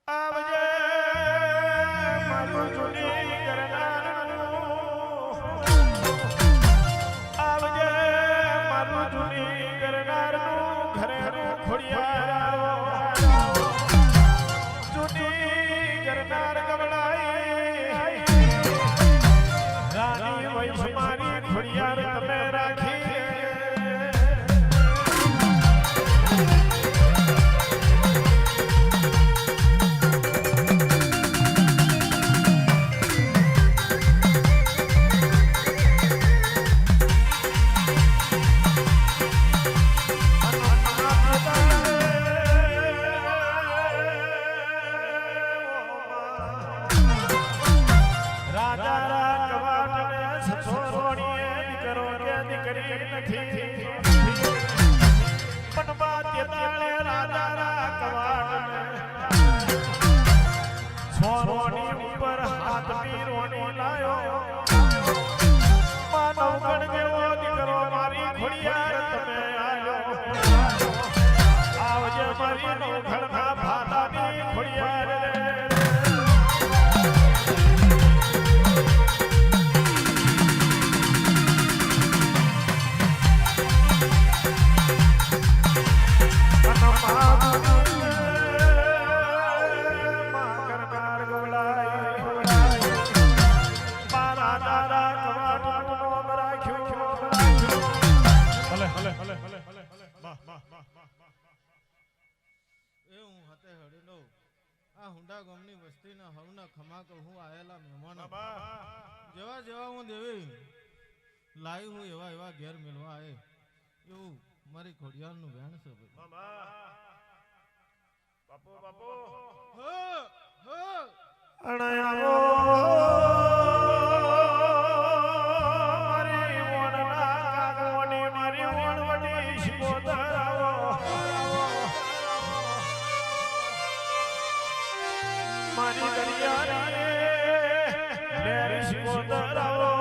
આવજે મારું જૂની કરનારનું આવજે મારું જૂની કરનારનું ઘરેનું ખોડિયાર જૂની કરનાર કમળાઈ રાની વૈશ મારી ખોડિયાર તમે રાખી જેવા જેવા હું દેવી લાઈ હું એવા એવા ઘેર મેળવા આવે એવું મારી ખોડિયાર નું વેણ છે બાપુ બાપુ મારી દરિયાની લેરી શિકોતરાવો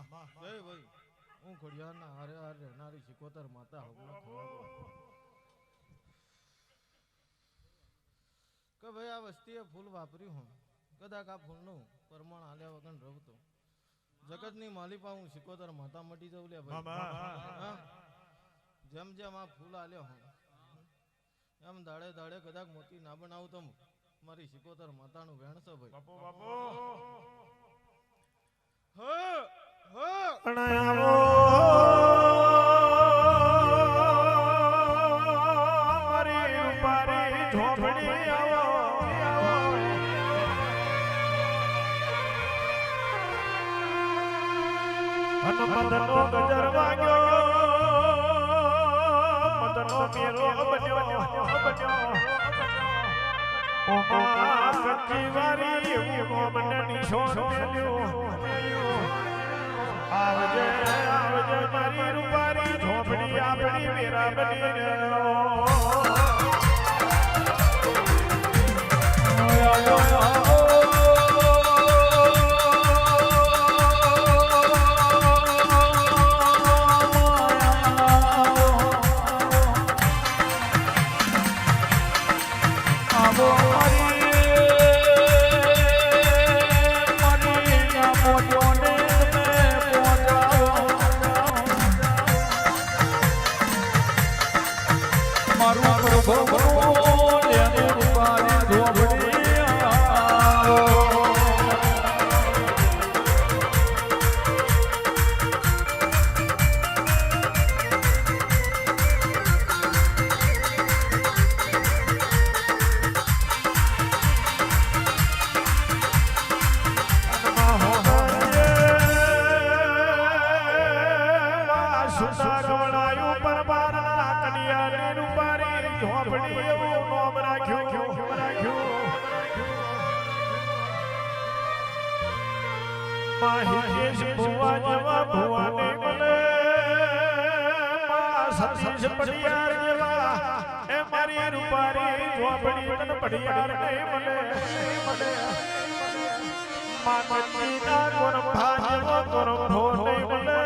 જય ભાઈ હું ખોડિયારના હારે હારે રહેનારી શિકોતર માતા હવનો ખવાતો કે ભાઈ આ વસ્તીએ ફૂલ વાપર્યું હું કદાચ આ ફૂલનું પ્રમાણ આલ્યા વગર રવતો જગતની માલિપા હું શિકોતર માતા મટી જવું લે ભાઈ હા? જેમ જેમ આ ફૂલ આલ્યો હું એમ દાડે દાડે કદાચ મોતી ના બનાવું તો મારી શિકોતર માતાનું વેણ છે ભાઈ બાપુ બાપુ હ મારી રૂપારી ઝોપડી આવો હનુમંતનો ગજર વાગ્યો મદનો મેરો બન્યો ઓમા કચ્ચી વારી મોમનની છોડ મેલ્યો આવજે આવજે મારી રૂપારી ઝોપડી આપણી મેરા બનીને માહિકેશ ભુવા જેવા ભુવાને મળે મા સતીશ પડિયાર જેવા એ મારી રૂપારી ઝોપડી તન પડિયાર નહીં મળે મા મનીના ગોરંભા જેવો ગોરંભો નહીં મળે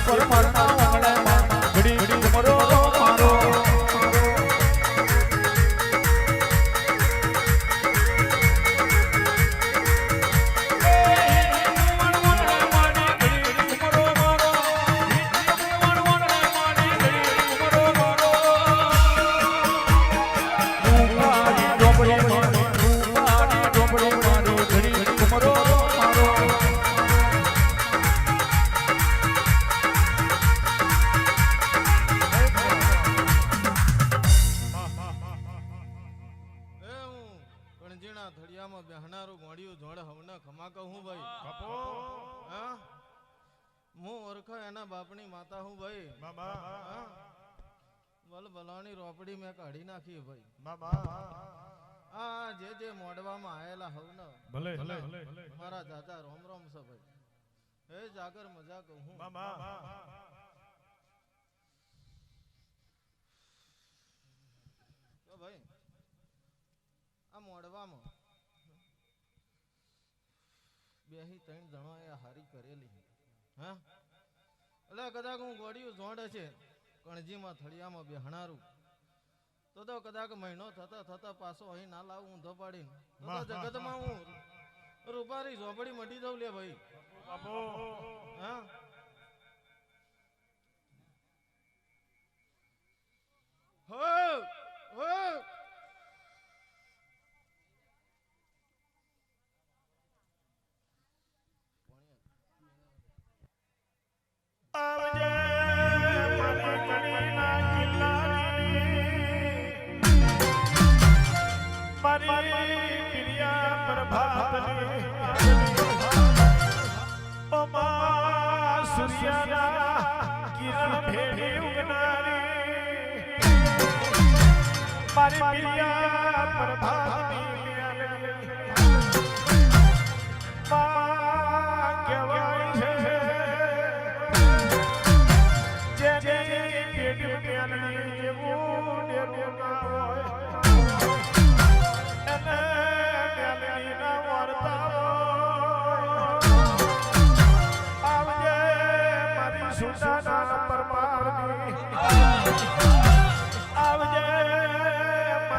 પરમારના આંગણામાં ઘડી ઘડી મરો મારો કણજીણા થળિયામાં બેહનારું ગોળિયું જોડ હવને ખમા કહું ભાઈ હા હું ઓળખો એના બાપની માતા હું ભાઈ હા બલ બલાની રોપડી મેં કાઢી નાખી ભાઈ આ જે મોડવામાં આયેલા હવને ભલે મારા દાદા રોમ રોમ છે ભાઈ હે જાગર મજા કહું તો ભાઈ આ મોડવામાં બેહી ત્રણ જણો એ હારી કરેલી હા એટલે કદાચ હું ગોળિયું જોડે છે કણજીમાં થળિયામાં બેહણારું તો કદાચ મહિનો થતા પાછો અહીં ના લાવું ઊંધો પાડીને તો જગતમાં હું રૂપારી ઝોપડી મટી દઉં લે ભાઈ હા આવજે મારી કણીના કિલ્લાની મારી પ્રિયા પ્રભાતની ઓ માં સૂર્યના કિરણ ભેળી ઉગનારી મારી પ્રિયા પ્રભાતની માં કહેવાય છે આવજે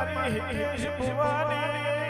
મારી ભુવાની